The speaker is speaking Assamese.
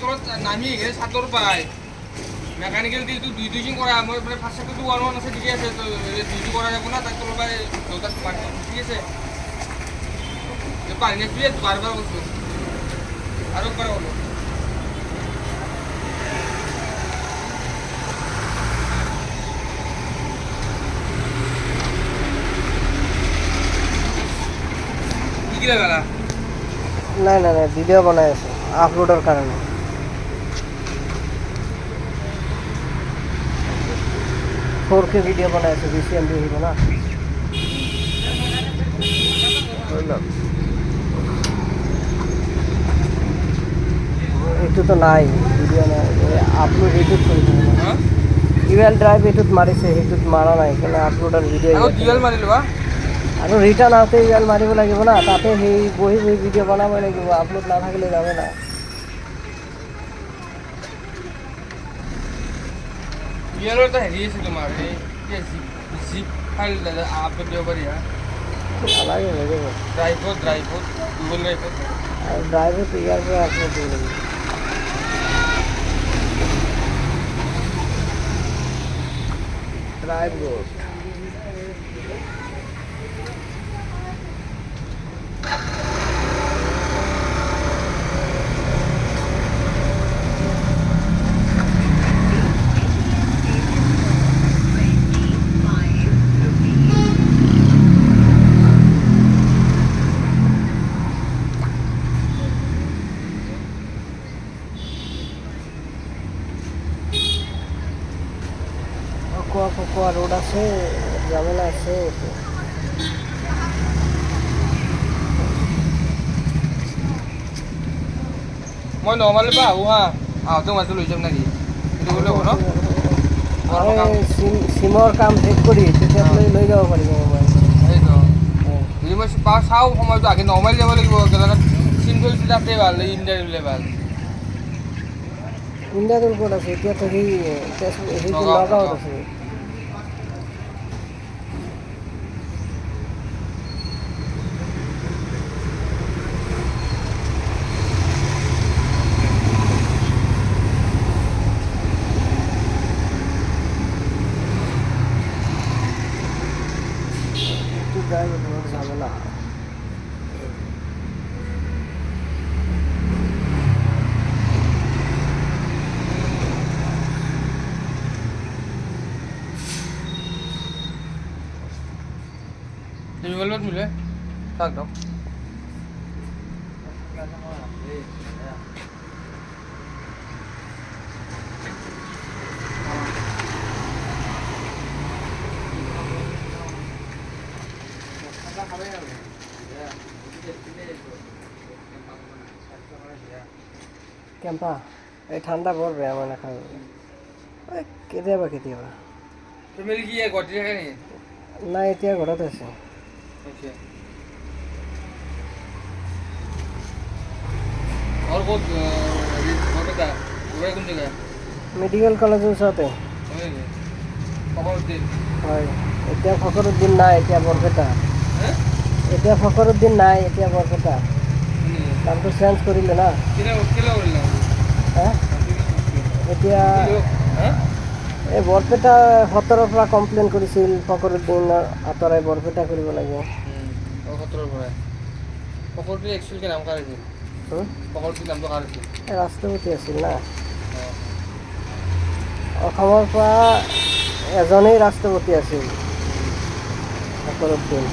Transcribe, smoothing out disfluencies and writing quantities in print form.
তোর নামি গেলে 7 পাই মেকানিক্যাল দিয়ে তুই দুই দুই করা আমার মানে ফার্স্ট সাথে 1 1 আছে ঠিক আছে তো দুই করা যাবে না তাই তোর ভাই দোকান পানি ঠিক আছে পানি না তুই বারবার বলছো আরো একবার বলো কি কি লাগা না ভিডিও বানাই আছে আপলোডের কারণে 4K ভিডিও বানাই আছে BCM দিয়ে হইব না এইটো তো নাই ভিডিও নাই আপলোড এইটোত কৰিব হ্যাঁ ইউএল ড্ৰাইভ এইটোত মাৰিছে সেইটোত মাৰা নাই কেনে আপলোডৰ ভিডিও আৰু ডিএল মাৰি লবা আৰু ৰিটাৰ্ণ আহোঁতে ইউএল মাৰিব লাগিব না তাতে সেই বহি ভিডিঅ' বনাব লাগিব আপলোড নাথাকিলে যাবে না ডিএলৰ এটা হেৰি আছে তোমাৰ এই জিপ ফাইল আপলোড দিব পাৰি হা নালাগে হৈ যাব ড্ৰাইভত গুগল ড্ৰাইভত আৰু ড্ৰাইভত ইয়াৰ পৰা আপলোড দিব লাগিব ড্ৰাইভ ৰোড কোৱা ৰোড আছে ঝামেলা আছে মই নৰ্মালি পৰা আহোঁ হা আহোঁতে মাছটো লৈ যাম নেকি সেইটো কৰিলে হ'ব ন চিমৰ কাম শেষ কৰি তেতিয়া লৈ যাব পাৰিব মোবাইল সেইটো যদি মই চাওঁ সময়টো আগে নৰ্মালি যাব লাগিব চিম কৰিছোঁ তাতে ভাল ইণ্ডিয়া দিলে ভাল ইণ্ডিয়া ক'ত আছে এতিয়াতো সেই নগাঁৱত আছে ঝামেলা তুমি বলবে মিলে থাক দাও কেম্পা এই ঠাণ্ডা বৰ বেয়া মানে খাব কেতিয়াবা তুমি কি গুৱাহাটী থাকে নেকি নাই এতিয়া ঘৰত আছে और बहुत কোন জায়গায় মেডিকেল কলেজৰ ওচৰতে ফখৰুদ্দিন হয় এতিয়া ফখৰুদ্দিন নাই এতিয়া বৰপেটা এতিয়া ফখৰুদ্দিন নাই এতিয়া বৰপেটা নামটো চেঞ্জ কৰিলে না এতিয়া এই বৰপেটা 17ৰ পৰা কমপ্লেইন কৰিছিল ফখৰুদ্দিনৰ আঁতৰাই বৰপেটা কৰিব লাগে 17ৰ পৰা ফখৰুদ্দিন একচুৱেলি নাম কাৰ আছিল ফখৰুদ্দিন নামটো কাৰ আছিল ৰাষ্ট্ৰপতি আছিল না অসমৰ পৰা এজনেই ৰাষ্ট্ৰপতি আছিল ফখৰুদ্দিন